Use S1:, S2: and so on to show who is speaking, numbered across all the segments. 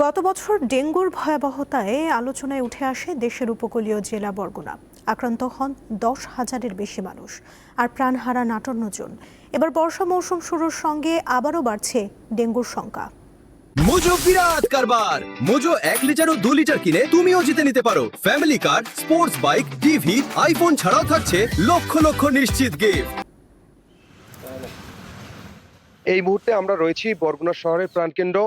S1: গত বছর ডেঙ্গুর ভয়াবহতায় আলোচনায় উঠে আসে দেশের উপকূলীয় জেলা বরগুনা। আক্রান্ত হন 10,000-এর বেশি মানুষ, আর প্রাণ হারান 58 জন। এবার বর্ষা মৌসুম শুরুর সঙ্গে আবারও বাড়ছে ডেঙ্গুর সংখ্যা।
S2: মোজো বিরাট কারবার। মোজো 1 লিটার ও 2 লিটার কিনে তুমিও জিতে নিতে পারো ফ্যামিলি কার, স্পোর্টস বাইক, টিভি, আইফোন ছাড়াও থাকছে লক্ষ লক্ষ নিশ্চিত গিফট।
S3: এই মুহূর্তে আমরা রয়েছি বরগুনা শহরের প্রাণকেন্দ্র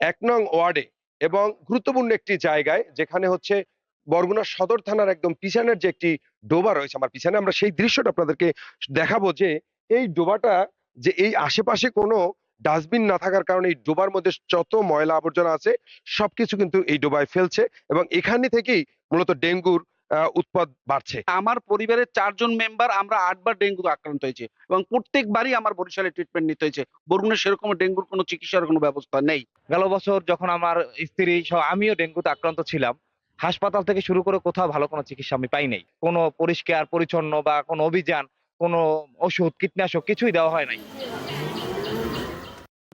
S3: 1 নং ওয়ার্ডে এবং গুরুত্বপূর্ণ একটি জায়গায়, যেখানে হচ্ছে বরগুনা সদর থানার একদম পিছনের যে একটি ডোবা রয়েছে আমার পিছনে, আমরা সেই দৃশ্যটা আপনাদেরকে দেখাবো। যে এই ডোবাটা, যে এই আশেপাশে কোনো ডাস্টবিন না থাকার কারণে এই ডোবার মধ্যে যত ময়লা আবর্জনা আছে সবকিছু কিন্তু এই ডোবায় ফেলছে এবং এখানে থেকেই মূলত ডেঙ্গুর উৎপাদ বাড়ছে।
S4: আমার পরিবারের 4 জন মেম্বার, আমরা 8 বার ডেঙ্গু আক্রান্ত হয়েছে এবং প্রত্যেকবারই আমার বরিশালে ট্রিটমেন্ট নিতে হয়েছে। বরগুনায় সেরকম ডেঙ্গুর কোনো চিকিৎসার কোনো ব্যবস্থা নেই।
S5: গেল বছর যখন আমার স্ত্রী সহ আমিও ডেঙ্গুতে আক্রান্ত ছিলাম, হাসপাতাল থেকে শুরু করে কোথাও ভালো কোনো চিকিৎসা আমি পাই নাই। কোনো পরিষ্কার পরিচ্ছন্ন বা কোনো অভিযান, কোনো ওষুধ, কীটনাশক কিছুই দেওয়া হয় নাই।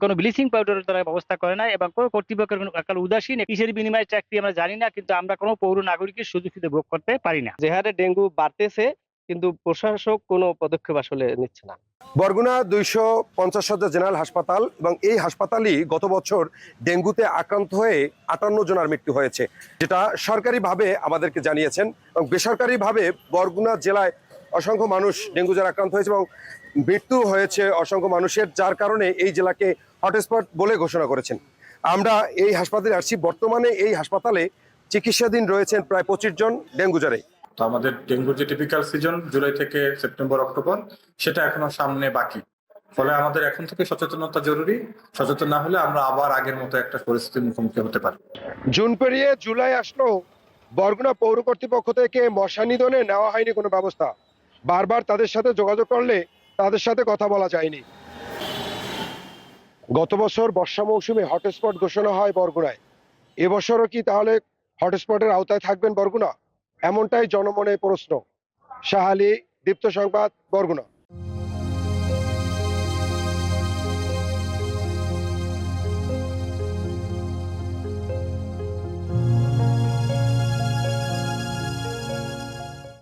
S6: কোনো ব্লিচিং পাউডারের তারা ব্যবস্থা করে না এবং কোনো কর্তৃপক্ষের কোনো একাল উদাসীন। কিসের বিনিময়ে চাকরি আমরা জানি না, কিন্তু আমরা কোনো পৌর নাগরিকের সুযোগ সুবিধা ভোগ করতে পারি না।
S7: যে হারে ডেঙ্গু বাড়তেছে, কিন্তু প্রশাসক কোনো পদক্ষেপ আসলে নিচ্ছে না।
S3: বরগুনা 250 শয্যা জেনারেল হাসপাতাল, এবং এই হাসপাতালই গত বছর ডেঙ্গুতে আক্রান্ত হয়ে 58 জনের মৃত্যু হয়েছে, যেটা সরকারিভাবে আমাদেরকে জানিয়েছেন। এবং বেসরকারিভাবে বরগুনা জেলায় অসংখ্য মানুষ ডেঙ্গু জ্বরে আক্রান্ত হয়েছে এবং মৃত্যু হয়েছে অসংখ্য মানুষের, যার কারণে এই জেলাকে হটস্পট বলে ঘোষণা করেছেন। আমরা এই হাসপাতালে আসছি। বর্তমানে এই হাসপাতালে চিকিৎসাধীন রয়েছেন প্রায় 25 জন ডেঙ্গু জ্বরে।
S8: তো আমাদের ডেঙ্গুর যে টিপিক্যাল সিজন জুলাই থেকে সেপ্টেম্বর অক্টোবর, সেটা এখনো সামনে বাকি। ফলে আমাদের এখন থেকে সচেতনতা জরুরি। সচেতন না হলে আমরা আবার আগের মতো একটা পরিস্থিতির মুখোমুখি হতে পারি।
S3: জুন পেরিয়ে জুলাই আসলো, বরগুনা পৌর কর্তৃপক্ষ থেকে মশা নিধনে নেওয়া হয়নি কোনো ব্যবস্থা। বারবার তাদের সাথে যোগাযোগ করলে তাদের সাথে কথা বলা যায়নি। গত বছর বর্ষা মৌসুমে হটস্পট ঘোষণা হয় বরগুনায়। এবছরও কি তাহলে হটস্পটের আওতায় থাকবেন বরগুনা? এমনটাই জনমনে প্রশ্ন। শাহ আলী, দীপ্ত সংবাদ, বরগুনা।